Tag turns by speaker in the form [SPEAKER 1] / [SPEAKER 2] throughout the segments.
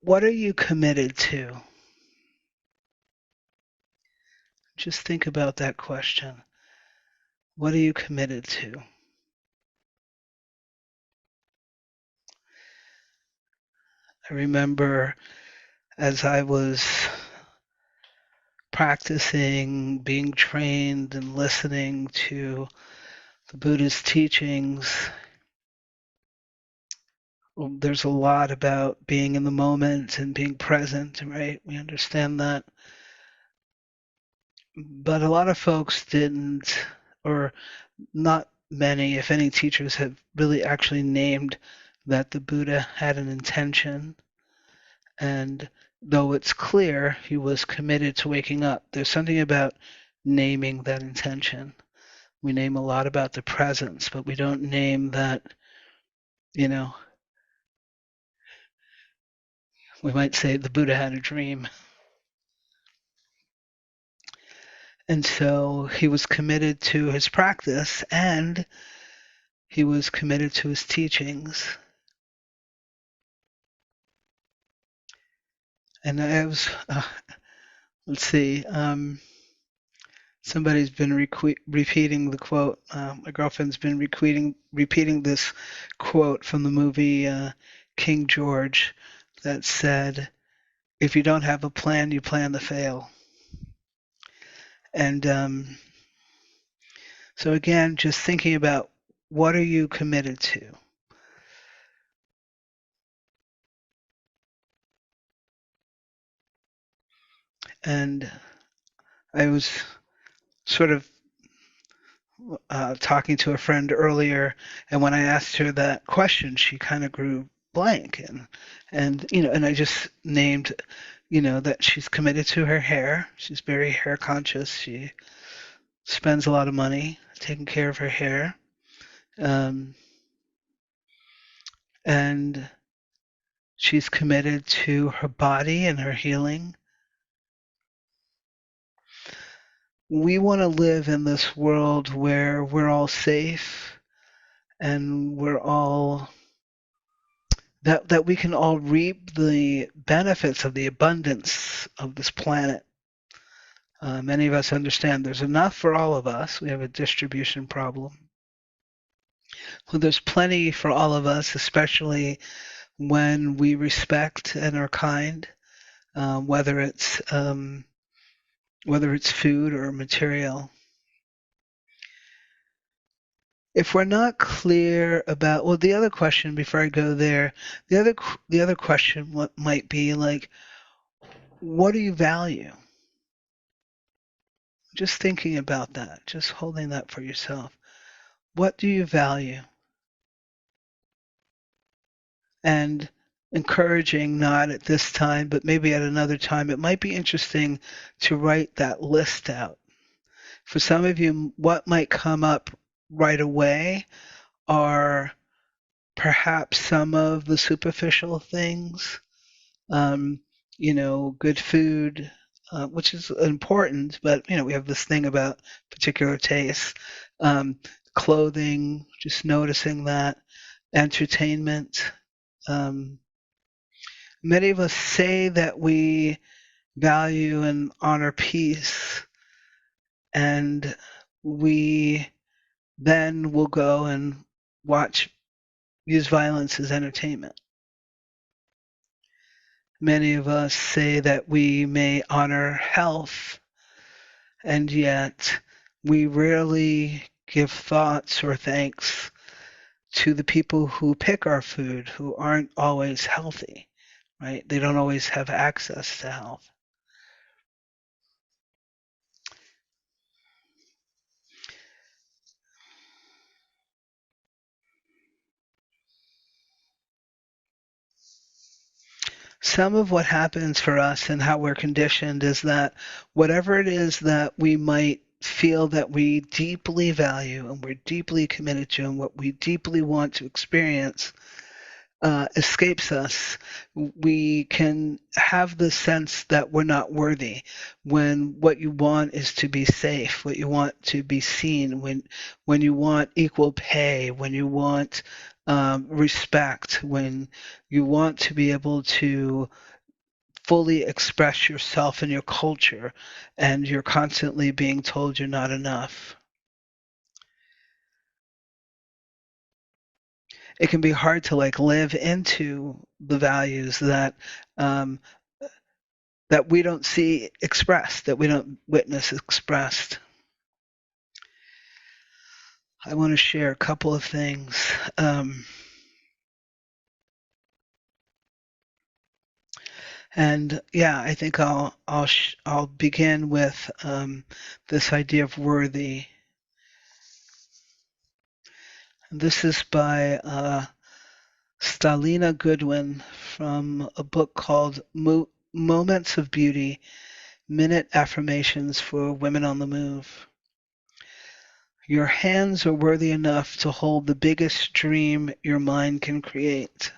[SPEAKER 1] What are you committed to? Just think about that question. What are you committed to? I remember as I was practicing, being trained, and listening to the Buddha's teachings, there's a lot about being in the moment and being present, right? We understand that. But a lot of folks didn't, or not many, if any, teachers have really actually named that the Buddha had an intention. And though it's clear he was committed to waking up, there's something about naming that intention. We name a lot about the presence, but we don't name that, you know, we might say the Buddha had a dream. And so he was committed to his practice and he was committed to his teachings. And I was, let's see, somebody's been repeating the quote. My girlfriend's been repeating this quote from the movie King George that said, "If you don't have a plan, you plan to fail." And so again, just thinking about what are you committed to? And I was sort of talking to a friend earlier, and when I asked her that question, she kind of grew blank, and I just named, that she's committed to her hair. She's very hair conscious. She spends a lot of money taking care of her hair, um, and she's committed to her body and her healing. We want to live in this world where we're all safe and we're all that we can all reap the benefits of the abundance of this planet. Many of us understand there's enough for all of us. We have a distribution problem. Well, there's plenty for all of us, especially when we respect and are kind, um, whether it's um, whether it's food or material. If we're not clear about, well, the other question before I go there, the other question what might be like, what do you value? Just thinking about that, just holding that for yourself. What do you value? And encouraging, not at this time, but maybe at another time, it might be interesting to write that list out. For some of you, what might come up right away are perhaps some of the superficial things, um, good food, which is important, but we have this thing about particular tastes, um, clothing, just noticing that, entertainment. Um, Many of us say that we value and honor peace, and we then will go and use violence as entertainment. Many of us say that we may honor health, and yet we rarely give thoughts or thanks to the people who pick our food who aren't always healthy, right? They don't always have access to health. Some of what happens for us and how we're conditioned is that whatever it is that we might feel that we deeply value and we're deeply committed to and what we deeply want to experience, escapes us, we can have the sense that we're not worthy when what you want is to be safe, what you want to be seen, when you want equal pay, when you want respect, when you want to be able to fully express yourself and your culture, and you're constantly being told you're not enough. It can be hard to like live into the values um, that we don't see expressed, that we don't witness expressed. I want to share a couple of things. And yeah, I think I'll begin with this idea of worthy. This is by Stalina Goodwin from a book called Moments of Beauty: Minute Affirmations for Women on the Move. Your hands are worthy enough to hold the biggest dream your mind can create.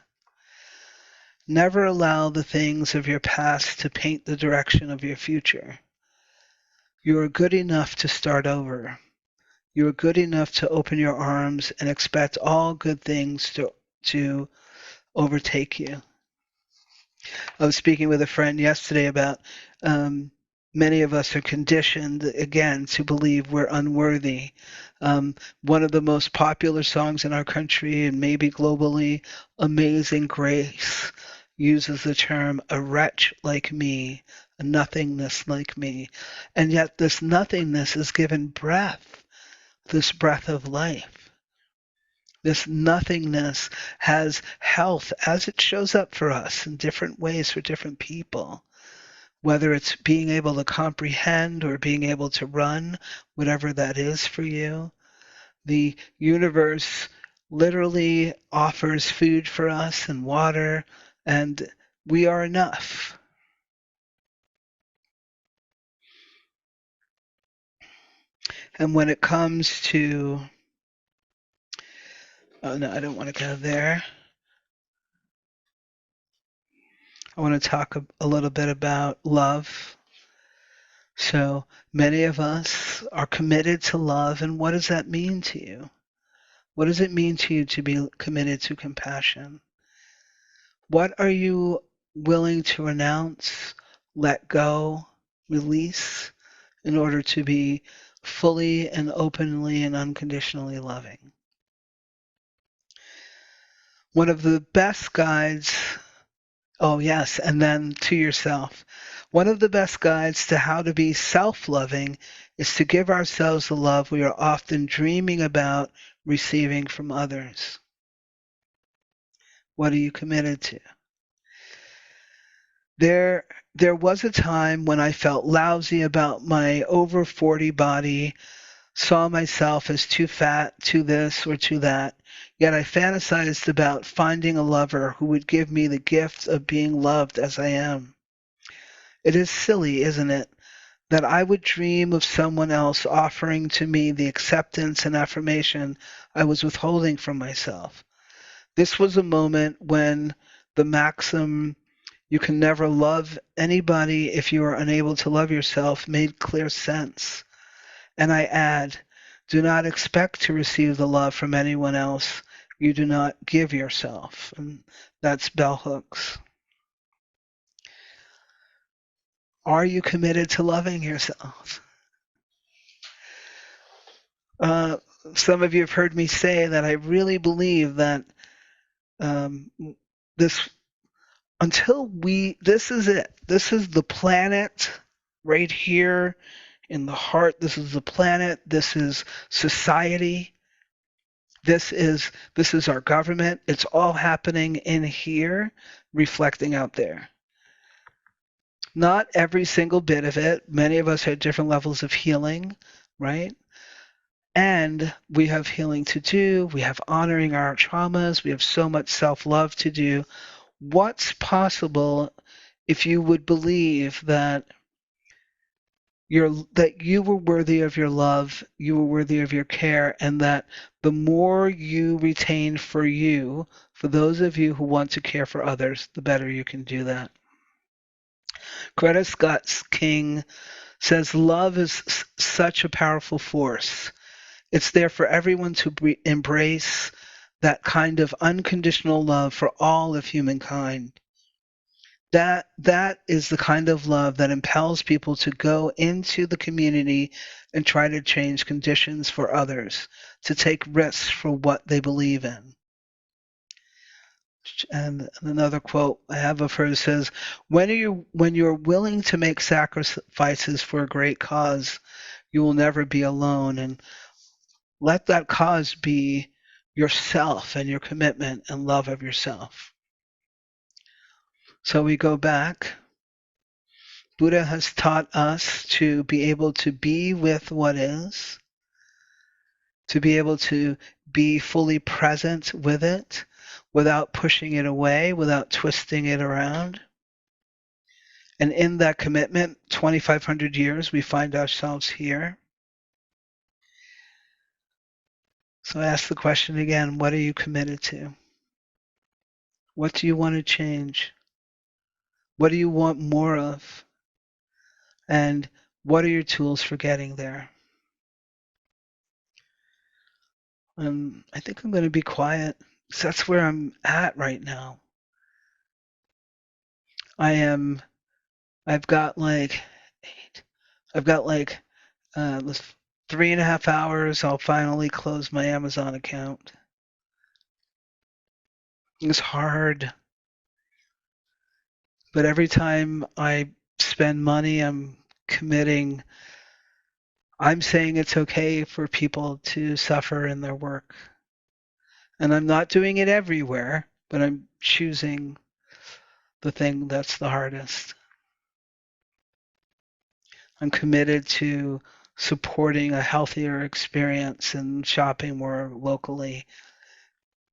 [SPEAKER 1] Never allow the things of your past to paint the direction of your future. You are good enough to start over. You are good enough to open your arms and expect all good things to overtake you. I was speaking with a friend yesterday about many of us are conditioned, again, to believe we're unworthy. One of the most popular songs in our country and maybe globally, Amazing Grace, uses the term a wretch like me, a nothingness like me. And yet this nothingness is given breath, this breath of life. This nothingness has health as it shows up for us in different ways for different people, whether it's being able to comprehend or being able to run, whatever that is for you. The universe literally offers food for us and water, and we are enough. And when it comes to, oh no, I don't want to go there. I want to talk a little bit about love. So many of us are committed to love, and what does that mean to you? What does it mean to you to be committed to compassion? What are you willing to renounce, let go, release in order to be fully and openly and unconditionally loving? One of the best guides, oh yes, and then to yourself. One of the best guides to how to be self-loving is to give ourselves the love we are often dreaming about receiving from others. What are you committed to? There was a time when I felt lousy about my over 40 body, saw myself as too fat, too this or too that. Yet I fantasized about finding a lover who would give me the gift of being loved as I am. It is silly, isn't it, that I would dream of someone else offering to me the acceptance and affirmation I was withholding from myself. This was a moment when the maxim, you can never love anybody if you are unable to love yourself, made clear sense. And I add, do not expect to receive the love from anyone else you do not give yourself. And that's bell hooks. Are you committed to loving yourself? Uh, some of you have heard me say that I really believe that um, this this is it. This is the planet right here in the heart. This is the planet. This is society. This is our government. It's all happening in here, reflecting out there. Not every single bit of it. Many of us had different levels of healing, right? And we have healing to do. We have honoring our traumas. We have so much self-love to do. What's possible if you would believe that that you were worthy of your love, you were worthy of your care, and that the more you retain for you, for those of you who want to care for others, the better you can do that. Greta Scott King says love is such a powerful force. It's there for everyone to embrace that kind of unconditional love for all of humankind. That is the kind of love that impels people to go into the community and try to change conditions for others, to take risks for what they believe in. And another quote I have of hers says, when you're willing to make sacrifices for a great cause, you will never be alone. And let that cause be yourself and your commitment and love of yourself. So we go back. Buddha has taught us to be able to be with what is, to be able to be fully present with it without pushing it away, without twisting it around. And in that commitment, 2,500 years, we find ourselves here. So I ask the question again, what are you committed to? What do you want to change? What do you want more of? And what are your tools for getting there? I think I'm going to be quiet because that's where I'm at right now. I've got like I've got like this 3.5 hours. I'll finally close my Amazon account. It's hard, but every time I spend money, I'm saying it's okay for people to suffer in their work. And I'm not doing it everywhere, but I'm choosing the thing that's the hardest. I'm committed to supporting a healthier experience and shopping more locally,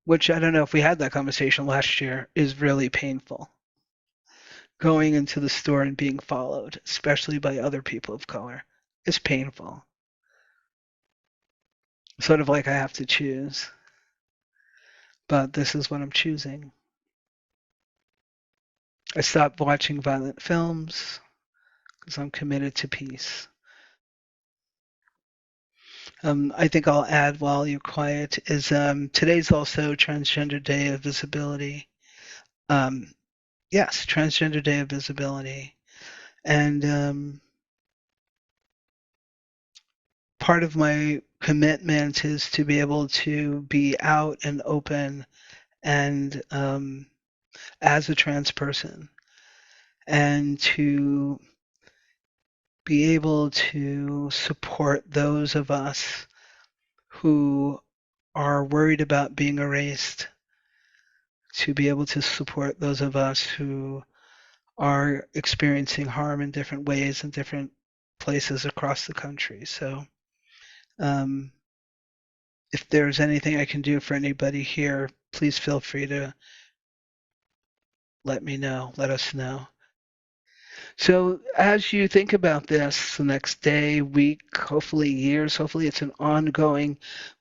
[SPEAKER 1] which I don't know if we had that conversation last year, is really painful. Going into the store and being followed, especially by other people of color, is painful. Sort of like I have to choose, but this is what I'm choosing. I stopped watching violent films because I'm committed to peace. I think I'll add while you're quiet is today's also Transgender Day of Visibility. Um, yes, Transgender Day of Visibility. And part of my commitment is to be able to be out and open and as a trans person and to be able to support those of us who are worried about being erased, to be able to support those of us who are experiencing harm in different ways in different places across the country. So um, if there's anything I can do for anybody here, please feel free to let us know. So as you think about this the next day, week, hopefully years, hopefully it's an ongoing,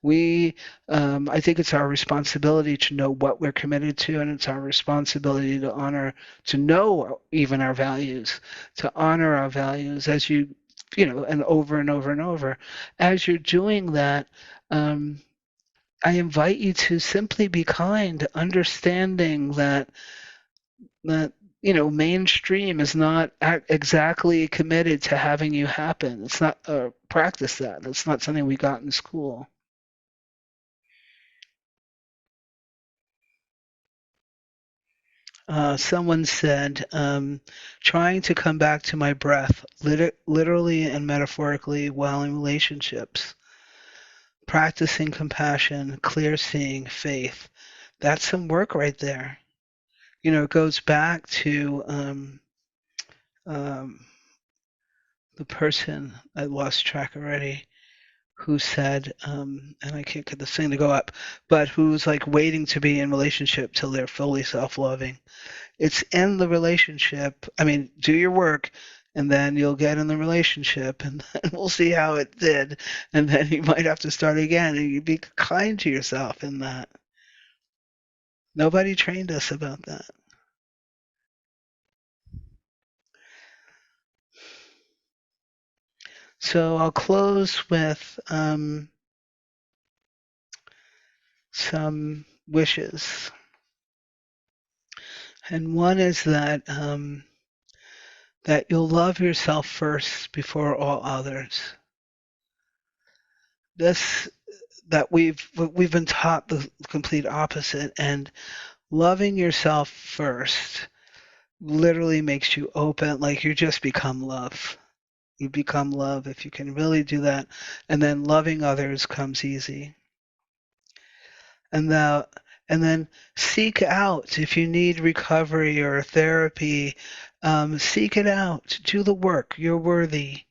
[SPEAKER 1] I think it's our responsibility to know what we're committed to, and it's our responsibility to honor, to know even our values, to honor our values as and over and over and over. As you're doing that, I invite you to simply be kind, understanding that mainstream is not exactly committed to having you happen. It's not practice that. It's not something we got in school. Someone said, trying to come back to my breath, literally and metaphorically, while in relationships, practicing compassion, clear seeing, faith. That's some work right there. It goes back to um, the person, I lost track already, who said, and I can't get this thing to go up, but who's like waiting to be in relationship till they're fully self-loving. It's in the relationship. I mean, do your work and then you'll get in the relationship, and then we'll see how it did, and then you might have to start again, and you be kind to yourself in that. Nobody trained us about that. So I'll close with some wishes. And one is that you'll love yourself first before all others. This that we've been taught the complete opposite, and loving yourself first literally makes you open, like you just become love. You become love if you can really do that, and then loving others comes easy. And the and then seek out if you need recovery or therapy. Seek it out. Do the work. You're worthy.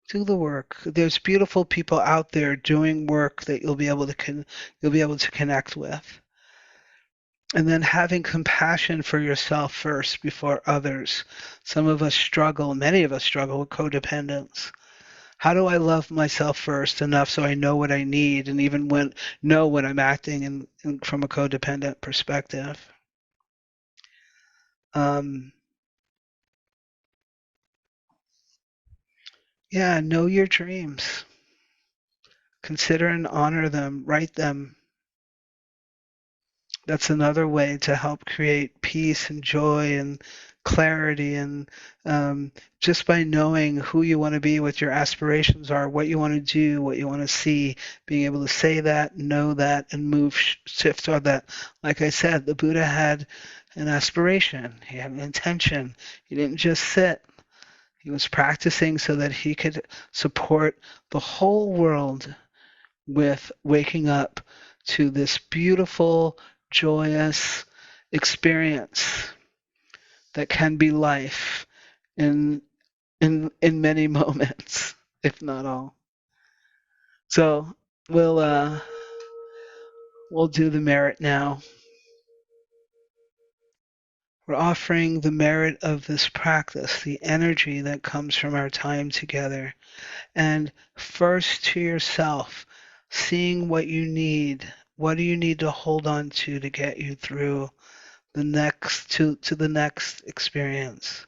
[SPEAKER 1] Do the work. There's beautiful people out there doing work that you'll be able to connect with. And then having compassion for yourself first before others. Some of us struggle, many of us struggle with codependence. How do I love myself first enough so I know what I need, and even know when I'm acting from a codependent perspective? Um, yeah, know your dreams. Consider and honor them. Write them. That's another way to help create peace and joy and clarity, and just by knowing who you want to be, what your aspirations are, what you want to do, what you want to see, being able to say that, know that, and shift toward that. Like I said, the Buddha had an aspiration. He had an intention. He didn't just sit. He was practicing so that he could support the whole world with waking up to this beautiful, joyous experience that can be life in in many moments, if not all. So we'll do the merit now. We're offering the merit of this practice, the energy that comes from our time together, and first to yourself, seeing what you need. What do you need to hold on to get you through the next to the next experience?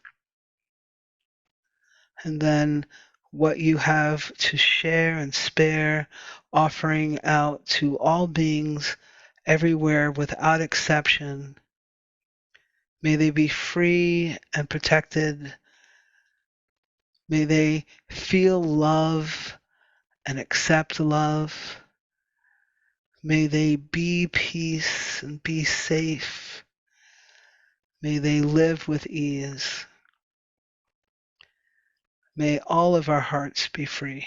[SPEAKER 1] And then what you have to share and spare, offering out to all beings everywhere without exception. May they be free and protected. May they feel love and accept love. May they be peace and be safe. May they live with ease. May all of our hearts be free.